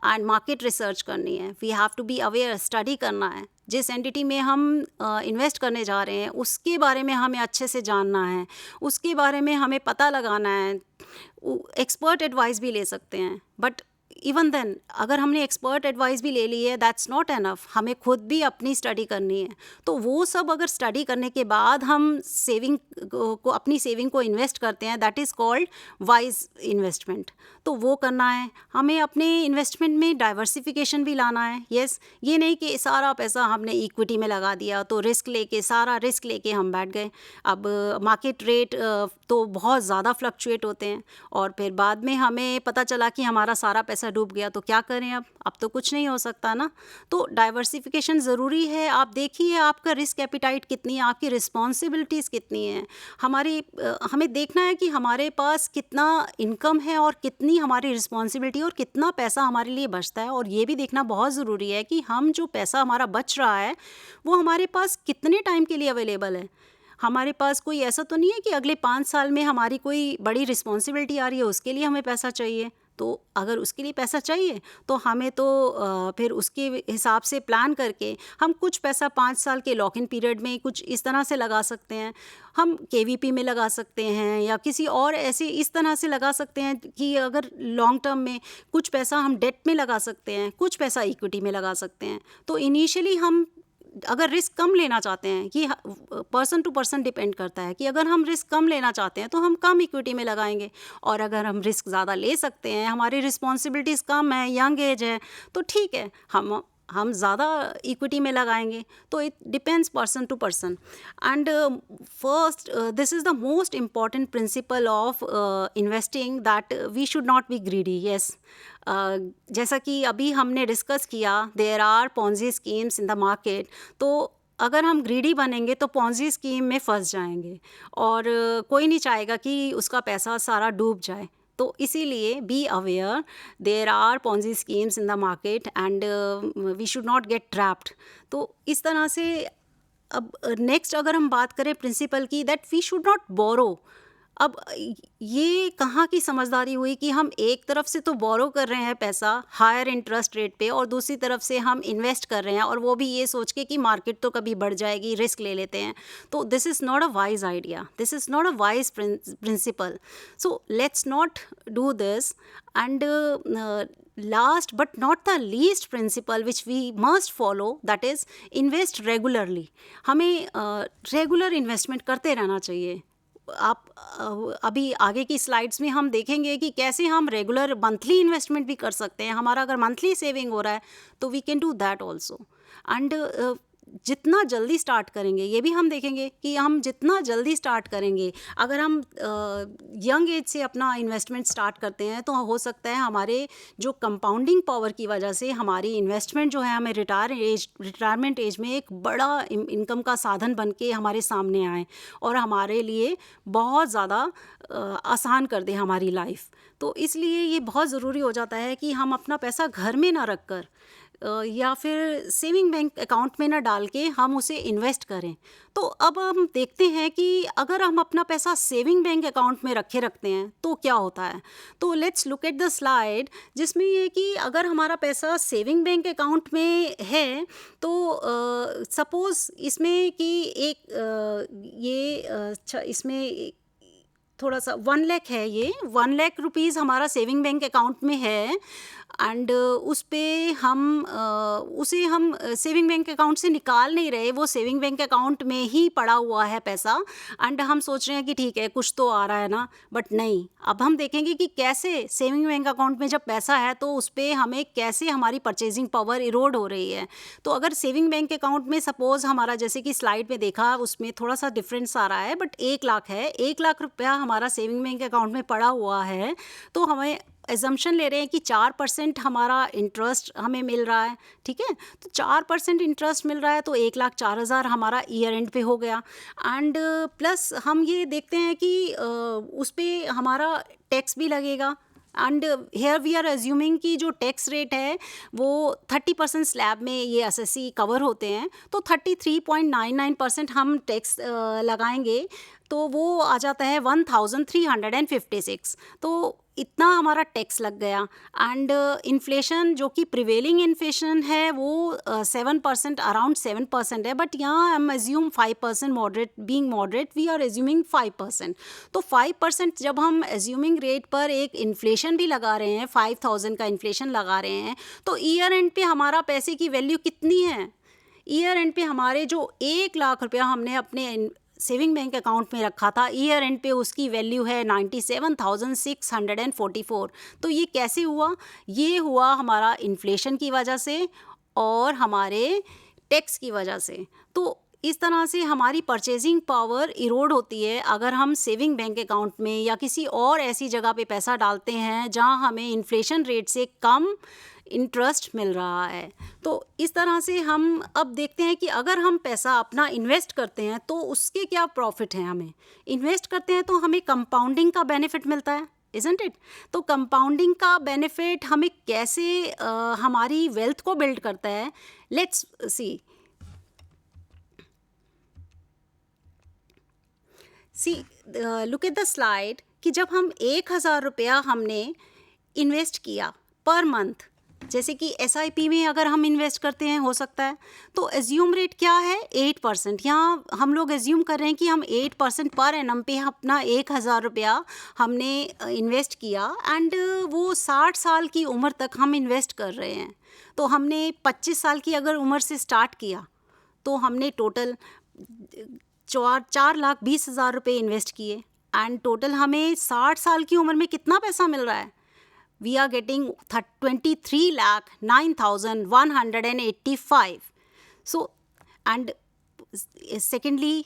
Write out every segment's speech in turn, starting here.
And market research करनी है, we have to be aware, study करना है, जिस एंटिटी में हम इन्वेस्ट करने जा रहे हैं उसके बारे में हमें अच्छे से जानना है, उसके बारे में हमें पता लगाना है। एक्सपर्ट एडवाइस भी ले सकते हैं, बट इवन देन अगर हमने एक्सपर्ट एडवाइस भी ले ली है, दैट्स नॉट एनफ, हमें खुद भी अपनी स्टडी करनी है। तो वो सब अगर स्टडी करने के बाद हम सेविंग को अपनी सेविंग को इन्वेस्ट करते हैं, that is called wise investment. तो वो करना है हमें, अपने इन्वेस्टमेंट में डाइवर्सिफिकेशन भी लाना है। यस, ये नहीं कि सारा पैसा हमने इक्विटी में लगा दिया तो सारा रिस्क लेके हम बैठ गए। अब मार्केट रेट तो बहुत ज़्यादा फ्लक्चुएट होते हैं और फिर बाद में हमें पता चला कि हमारा सारा पैसा डूब गया, तो क्या करें? अब तो कुछ नहीं हो सकता ना। तो डाइवर्सिफिकेशन ज़रूरी है। आप देखिए आपका रिस्क एपिटाइट कितनी है, आपकी रिस्पॉन्सिबिलिटीज़ कितनी हैं। हमें देखना है कि हमारे पास कितना इनकम है और कितनी हमारी रिस्पॉन्सिबिलिटी और कितना पैसा हमारे लिए बचता है। और ये भी देखना बहुत ज़रूरी है कि हम जो पैसा हमारा बच रहा है वो हमारे पास कितने टाइम के लिए अवेलेबल है। हमारे पास कोई ऐसा तो नहीं है कि अगले 5 साल में हमारी कोई बड़ी रिस्पॉन्सिबिलिटी आ रही है, उसके लिए हमें पैसा चाहिए। तो अगर उसके लिए पैसा चाहिए तो हमें तो फिर उसके हिसाब से प्लान करके हम कुछ पैसा 5 साल के लॉक इन पीरियड में कुछ इस तरह से लगा सकते हैं। हम केवीपी में लगा सकते हैं या किसी और ऐसे इस तरह से लगा सकते हैं कि अगर लॉन्ग टर्म में कुछ पैसा हम डेट में लगा सकते हैं, कुछ पैसा इक्विटी में लगा सकते हैं। तो इनिशियली हम अगर रिस्क कम लेना चाहते हैं, कि पर्सन टू पर्सन डिपेंड करता है कि अगर हम रिस्क कम लेना चाहते हैं तो हम कम इक्विटी में लगाएंगे, और अगर हम रिस्क ज़्यादा ले सकते हैं, हमारी रिस्पॉन्सिबिलिटीज़ कम है, यंग एज है, तो ठीक है हम ज़्यादा इक्विटी में लगाएंगे। तो it depends person to person. And first this is the most important principle of investing, that we should not be greedy. Yes, जैसा कि अभी हमने डिस्कस किया, there are Ponzi schemes in the market. तो अगर हम ग्रीडी बनेंगे तो पॉन्जी स्कीम में फंस जाएंगे और कोई नहीं चाहेगा कि उसका पैसा सारा डूब जाए। तो इसीलिए be aware, there are Ponzi schemes in the market and we should not get trapped. तो इस तरह से अब नेक्स्ट अगर हम बात करें प्रिंसिपल की, दैट वी शुड नॉट बोरो। अब ये कहाँ की समझदारी हुई कि हम एक तरफ से तो बोरो कर रहे हैं पैसा हायर इंटरेस्ट रेट पे, और दूसरी तरफ से हम इन्वेस्ट कर रहे हैं, और वो भी ये सोच के कि मार्केट तो कभी बढ़ जाएगी, रिस्क ले लेते हैं। तो this is not a wise idea, this is not a wise principle. So let's not do this. And last but not the least principle which we must follow, that is invest regularly। हमें regular investment करते रहना चाहिए। आप अभी आगे की slides में हम देखेंगे कि कैसे हम रेगुलर मंथली इन्वेस्टमेंट भी कर सकते हैं। हमारा अगर मंथली सेविंग हो रहा है तो we can do that also. And जितना जल्दी स्टार्ट करेंगे, ये भी हम देखेंगे कि हम जितना जल्दी स्टार्ट करेंगे, अगर हम यंग एज से अपना इन्वेस्टमेंट स्टार्ट करते हैं तो हो सकता है हमारे जो कंपाउंडिंग पावर की वजह से हमारी इन्वेस्टमेंट जो है हमें रिटायरमेंट एज में एक बड़ा इनकम का साधन बन के हमारे सामने आए और हमारे लिए बहुत ज़्यादा आसान कर दे हमारी लाइफ। तो इसलिए ये बहुत ज़रूरी हो जाता है कि हम अपना पैसा घर में ना रख कर या फिर सेविंग बैंक अकाउंट में ना डाल के हम उसे इन्वेस्ट करें। तो अब हम देखते हैं कि अगर हम अपना पैसा सेविंग बैंक अकाउंट में रखते हैं तो क्या होता है। तो let's look at the slide, जिसमें ये कि अगर हमारा पैसा सेविंग बैंक अकाउंट में है तो सपोज़ इसमें कि इसमें थोड़ा सा 1 लाख है, ये 1 लाख रुपीज़ हमारा सेविंग बैंक अकाउंट में है। एंड उस पे उसे हम सेविंग बैंक अकाउंट से निकाल नहीं रहे, वो सेविंग बैंक अकाउंट में ही पड़ा हुआ है पैसा। एंड हम सोच रहे हैं कि ठीक है कुछ तो आ रहा है ना, बट नहीं। अब हम देखेंगे कि कैसे सेविंग बैंक अकाउंट में जब पैसा है तो उस पर हमें कैसे हमारी परचेजिंग पावर इरोड हो रही है। तो अगर सेविंग बैंक अकाउंट में सपोज़ हमारा, जैसे कि स्लाइड में देखा, उसमें थोड़ा सा डिफरेंस आ रहा है, बट 1 लाख है, 1 लाख रुपया हमारा सेविंग बैंक अकाउंट में पड़ा हुआ है, तो हमें एजम्पशन ले रहे हैं कि 4% हमारा इंटरेस्ट हमें मिल रहा है। ठीक है, तो 4% इंटरेस्ट मिल रहा है तो 1,04,000 हमारा ईयर एंड पे हो गया। एंड प्लस हम ये देखते हैं कि उस पर हमारा टैक्स भी लगेगा। And here we are assuming कि जो टैक्स रेट है वो 30% स्लैब में ये एसएससी कवर होते हैं, तो 33.99% हम टैक्स लगाएंगे, तो वो आ जाता है 1356। तो इतना हमारा टैक्स लग गया। एंड इन्फ्लेशन जो कि प्रिवेलिंग इन्फ्लेशन है वो 7%, अराउंड 7% है, बट यहाँ हम assume 5%, moderate, being moderate we are assuming 5%। तो 5% जब हम एज्यूमिंग रेट पर एक इन्फ्लेशन भी लगा रहे हैं, 5,000 का इन्फ्लेशन लगा रहे हैं, तो ईयर एंड पे हमारा पैसे की वैल्यू कितनी है? ईयर एंड पे हमारे जो 1 लाख रुपया हमने अपने सेविंग बैंक अकाउंट में रखा था, ईयर एंड पे उसकी वैल्यू है 97,644। तो ये कैसे हुआ? ये हुआ हमारा इन्फ्लेशन की वजह से और हमारे टैक्स की वजह से। तो इस तरह से हमारी परचेजिंग पावर इरोड होती है अगर हम सेविंग बैंक अकाउंट में या किसी और ऐसी जगह पे पैसा डालते हैं जहां हमें इन्फ्लेशन रेट से कम इंटरेस्ट मिल रहा है। तो इस तरह से हम अब देखते हैं कि अगर हम पैसा अपना इन्वेस्ट करते हैं तो उसके क्या प्रॉफिट हैं। हमें इन्वेस्ट करते हैं तो हमें कंपाउंडिंग का बेनिफिट मिलता है, इजंट इट? तो कंपाउंडिंग का बेनिफिट हमें कैसे हमारी वेल्थ को बिल्ड करता है, let's see. Look at the slide कि जब हम 1,000 रुपया हमने इन्वेस्ट किया पर मंथ, जैसे कि SIP में अगर हम इन्वेस्ट करते हैं हो सकता है, तो एज्यूम रेट क्या है? 8%। यहाँ हम लोग एज्यूम कर रहे हैं कि हम 8% पर एनम पे अपना 1,000 रुपया हमने इन्वेस्ट किया एंड वो 60 साल की उम्र तक हम इन्वेस्ट कर रहे हैं। तो हमने 25 साल की अगर उम्र से स्टार्ट किया तो हमने टोटल 4,20,000 रुपये इन्वेस्ट किए एंड टोटल हमें 60 साल की उम्र में कितना पैसा मिल रहा है? We are getting 23,09,185। So and secondly,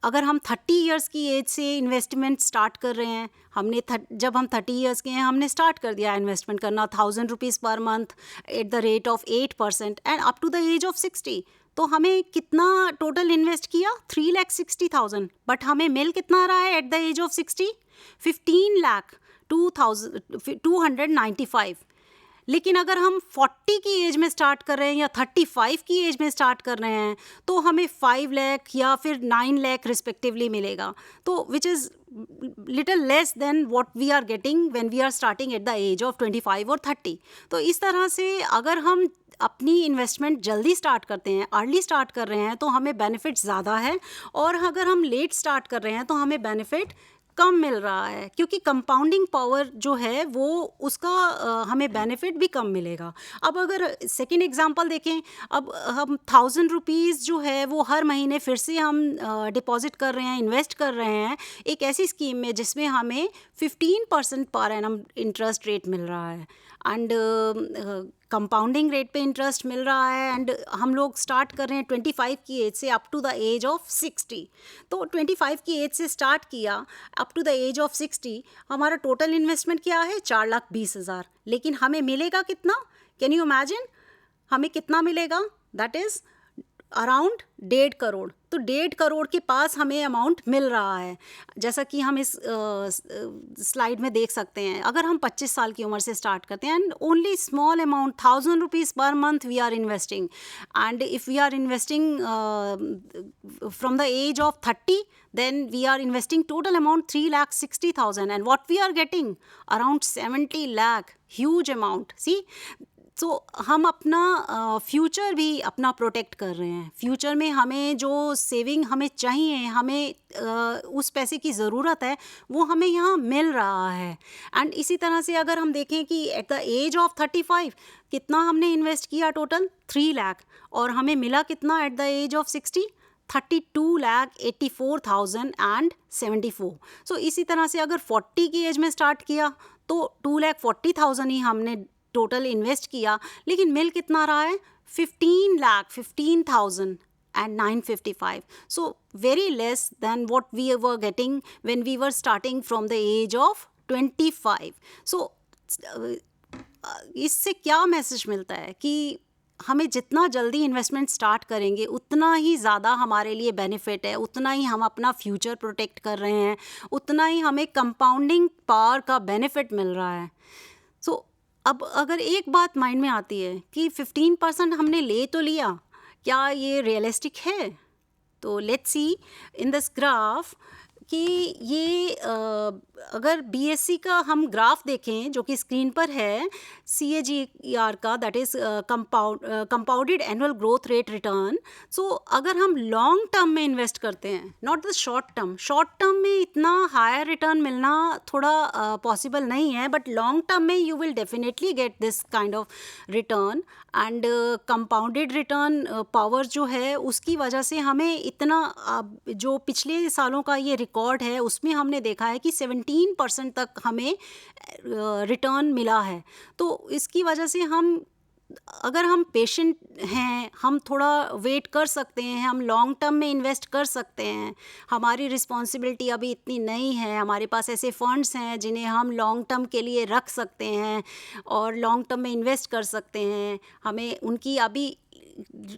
अगर हम 30 इयर्स की एज से इन्वेस्टमेंट स्टार्ट कर रहे हैं, जब हम 30 इयर्स के हैं हमने स्टार्ट कर दिया इन्वेस्टमेंट करना 1,000 rupees per month at the rate of 8% and up to the age of 60। तो हमें कितना टोटल इन्वेस्ट किया? 3,60,000, बट हमें मिल कितना रहा है एट द एज ऑफ 60? 15,02,295। लेकिन अगर हम 40 की एज में स्टार्ट कर रहे हैं या 35 की एज में स्टार्ट कर रहे हैं तो हमें 5 लाख या फिर 9 लाख रिस्पेक्टिवली मिलेगा, तो which is little less than what we are getting when we are starting at the age of 25 और 30। तो इस तरह से अगर हम अपनी इन्वेस्टमेंट जल्दी स्टार्ट करते हैं, अर्ली स्टार्ट कर रहे हैं, तो हमें बेनिफिट ज़्यादा है, और अगर हम लेट स्टार्ट कर रहे हैं तो हमें बेनिफिट कम मिल रहा है, क्योंकि कंपाउंडिंग पावर जो है वो उसका हमें बेनिफिट भी कम मिलेगा। अब अगर सेकेंड एग्जांपल देखें, अब हम 1,000 रुपीज़ जो है वो हर महीने फिर से हम डिपॉजिट कर रहे हैं, इन्वेस्ट कर रहे हैं एक ऐसी स्कीम में जिसमें हमें 15% पर एनम इंटरेस्ट रेट मिल रहा है एंड कंपाउंडिंग रेट पे इंटरेस्ट मिल रहा है, एंड हम लोग स्टार्ट कर रहे हैं 25 की एज से up to the age of 60। तो 25 की एज से स्टार्ट किया up to the age of 60, हमारा टोटल इन्वेस्टमेंट क्या है? 4,20,000। लेकिन हमें मिलेगा कितना? कैन यू इमेजिन हमें कितना मिलेगा? That is around 1.5 crore. तो 1.5 करोड़ के पास हमें अमाउंट मिल रहा है, जैसा कि हम इस स्लाइड में देख सकते हैं। अगर हम 25 साल की उम्र से स्टार्ट करते हैं and only small amount 1,000 rupees per month we are investing, and if we are investing from the age of 30, then we are investing total amount 3,60,000 and what we are getting around 70 lakh, huge amount. See, तो हम अपना future भी अपना protect कर रहे हैं। Future में हमें जो सेविंग हमें चाहिए, हमें उस पैसे की ज़रूरत है, वो हमें यहाँ मिल रहा है। एंड इसी तरह से अगर हम देखें कि एट द एज ऑफ 35 कितना हमने इन्वेस्ट किया? टोटल 3 लाख, और हमें मिला कितना एट द एज ऑफ 60? 32,84,074। सो इसी तरह से अगर 40 की एज में स्टार्ट किया तो 2,40,000 ही हमने टोटल इन्वेस्ट किया, लेकिन मिल कितना रहा है? 15,15,000 So very less than what we were getting when we were starting from the age of 25. So इससे क्या मैसेज मिलता है कि हमें जितना जल्दी इन्वेस्टमेंट स्टार्ट करेंगे उतना ही ज़्यादा हमारे लिए बेनिफिट है, उतना ही हम अपना फ्यूचर प्रोटेक्ट कर रहे हैं, उतना ही हमें कंपाउंडिंग पावर का बेनिफिट मिल रहा है। सो अब अगर एक बात माइंड में आती है कि 15% हमने ले तो लिया, क्या ये रियलिस्टिक है? तो let's see in this graph कि ये अगर बीएससी का हम ग्राफ देखें जो कि स्क्रीन पर है, CAGR का, that is compounded annual growth rate return. So अगर हम लॉन्ग टर्म में इन्वेस्ट करते हैं, नॉट द शॉर्ट टर्म में इतना हायर रिटर्न मिलना थोड़ा पॉसिबल नहीं है, बट लॉन्ग टर्म में you will definitely get this kind of return. And compounded return power जो है उसकी वजह से हमें इतना जो पिछले सालों का ये रिकॉर्ड है उसमें हमने देखा है कि 17% तक हमें रिटर्न मिला है। तो इसकी वजह से अगर हम पेशेंट हैं, हम थोड़ा वेट कर सकते हैं, हम लॉन्ग टर्म में इन्वेस्ट कर सकते हैं। हमारी रिस्पॉन्सिबिलिटी अभी इतनी नहीं है, हमारे पास ऐसे फंड्स हैं जिन्हें हम लॉन्ग टर्म के लिए रख सकते हैं और लॉन्ग टर्म में इन्वेस्ट कर सकते हैं। हमें उनकी अभी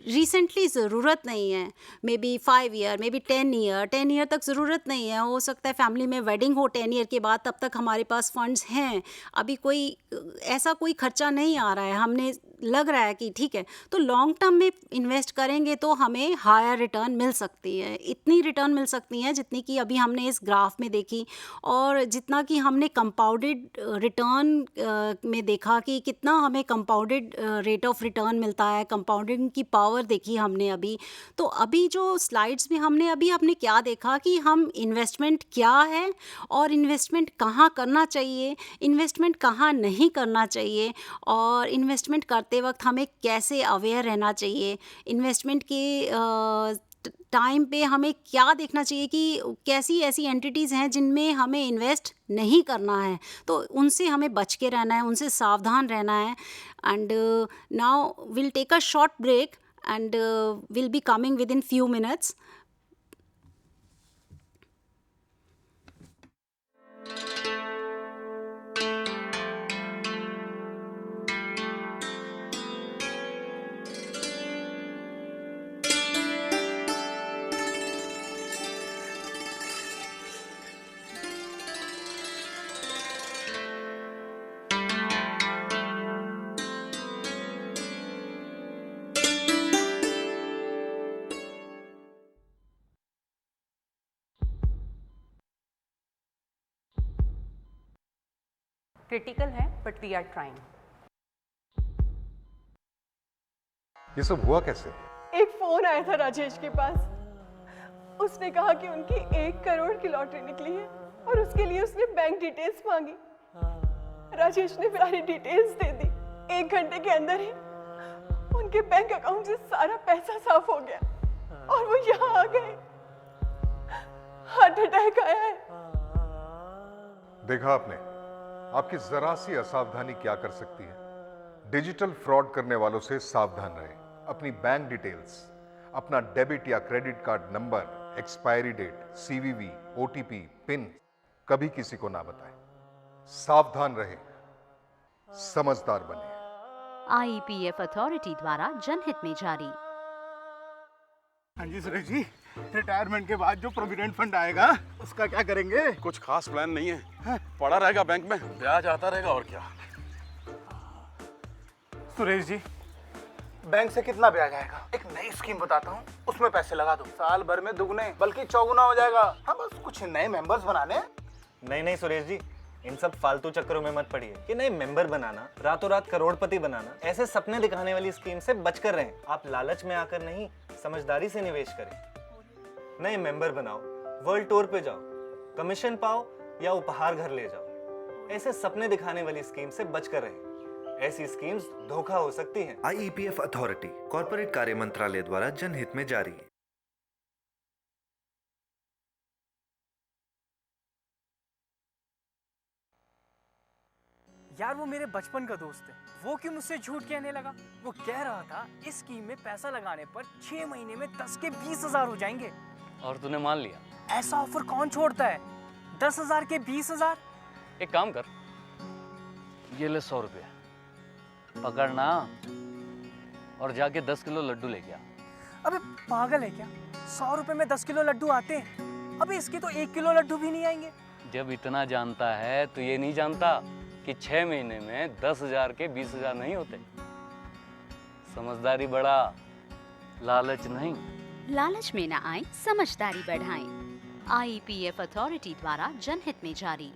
रिसेंटली ज़रूरत नहीं है, may be 5 year, may be 10 year तक ज़रूरत नहीं है। हो सकता है फैमिली में वेडिंग हो 10 ईयर के बाद, तब तक हमारे पास फंड्स हैं। अभी कोई ऐसा कोई खर्चा नहीं आ रहा है, हमने लग रहा है कि ठीक है, तो लॉन्ग टर्म में इन्वेस्ट करेंगे तो हमें हायर रिटर्न मिल सकती है। इतनी रिटर्न मिल सकती है जितनी कि अभी हमने इस ग्राफ में देखी, और जितना कि हमने कंपाउंडेड रिटर्न में देखा कि कितना हमें कंपाउंडेड रेट ऑफ रिटर्न मिलता है, कंपाउंडिंग की पावर देखी हमने अभी। तो अभी जो स्लाइड्स में हमने आपने क्या देखा कि हम इन्वेस्टमेंट क्या है और इन्वेस्टमेंट कहाँ करना चाहिए, इन्वेस्टमेंट कहाँ नहीं करना चाहिए, और इन्वेस्टमेंट करते वक्त हमें कैसे अवेयर रहना चाहिए, इन्वेस्टमेंट के टाइम पे हमें क्या देखना चाहिए कि कैसी ऐसी एंटिटीज़ हैं जिनमें हमें इन्वेस्ट नहीं करना है, तो उनसे हमें बच के रहना है, उनसे सावधान रहना है। And now will take a short break and will be coming within few minutes. Critical है बट वी आर ट्राइंग। ये सब हुआ कैसे? एक फोन आया था राजेश के पास। उसने कहा कि उनकी 1 करोड़ की लॉटरी निकली है और उसके लिए उसने बैंक डिटेल्स मांगी। राजेश ने सारी डिटेल्स दे दी। 1 घंटे के अंदर ही उनके बैंक अकाउंट से सारा पैसा साफ हो गया और वो यहाँ आ गए। हार्ट अटैक आया है। देखा आपने, आपकी जरा सी असावधानी क्या कर सकती है। डिजिटल फ्रॉड करने वालों से सावधान रहें। अपनी बैंक डिटेल्स, अपना डेबिट या credit card number, expiry date, CVV, OTP, PIN कभी किसी को ना बताएं। सावधान रहें, समझदार बने। IEPF अथॉरिटी द्वारा जनहित में जारी। हाँ जी सुरेश जी, रिटायरमेंट के बाद जो प्रोविडेंट फंड आएगा उसका क्या करेंगे? कुछ खास प्लान नहीं है, पड़ा रहेगा बैंक में, ब्याज आता रहेगा और क्या। सुरेश जी, बैंक से कितना ब्याज आएगा? एक नई स्कीम बताता हूँ, उसमें पैसे लगा दो, साल भर में दुगने बल्कि चौगुना हो जाएगा। हाँ, बस कुछ नए मेंबर्स बनाने हैं। नहीं सुरेश जी, इन सब फालतू चक्करों में मत पड़िए कि नए मेंबर बनाना, रातों रात करोड़पति बनाना, ऐसे सपने दिखाने वाली स्कीम से बचकर रहें। आप लालच में आकर नहीं, समझदारी से निवेश करें। नए मेंबर बनाओ, वर्ल्ड टूर पे जाओ, कमीशन पाओ या उपहार घर ले जाओ। ऐसे सपने दिखाने वाली स्कीम से बचकर रहें। ऐसी स्कीम्स धोखा हो सकती हैं। IEPF अथॉरिटी, कॉर्पोरेट कार्य मंत्रालय द्वारा जनहित में जारी। यार वो मेरे बचपन का दोस्त है, वो क्यों मुझसे झूठ कहने लगा? वो कह रहा था इस स्कीम में पैसा लगाने पर 6 महीने में 10 के 20,000 हो जाएंगे। और तूने मान लिया? ऐसा ऑफर कौन छोड़ता है? 10,000 के 20,000। एक काम कर, ये ले 100 रुपये पकड़ना और जाके 10 किलो लड्डू लेके आ। अबे पागल है क्या? 100 रुपए में 10 किलो लड्डू आते हैं? अबे इसके तो 1 किलो लड्डू भी नहीं आएंगे। जब इतना जानता है तो ये नहीं जानता कि 6 महीने में 10,000 के 20,000 नहीं होते। समझदारी बढ़ा, लालच नहीं। लालच में ना आए, समझदारी बढ़ाएं। IEPF अथॉरिटी द्वारा जनहित में जारी।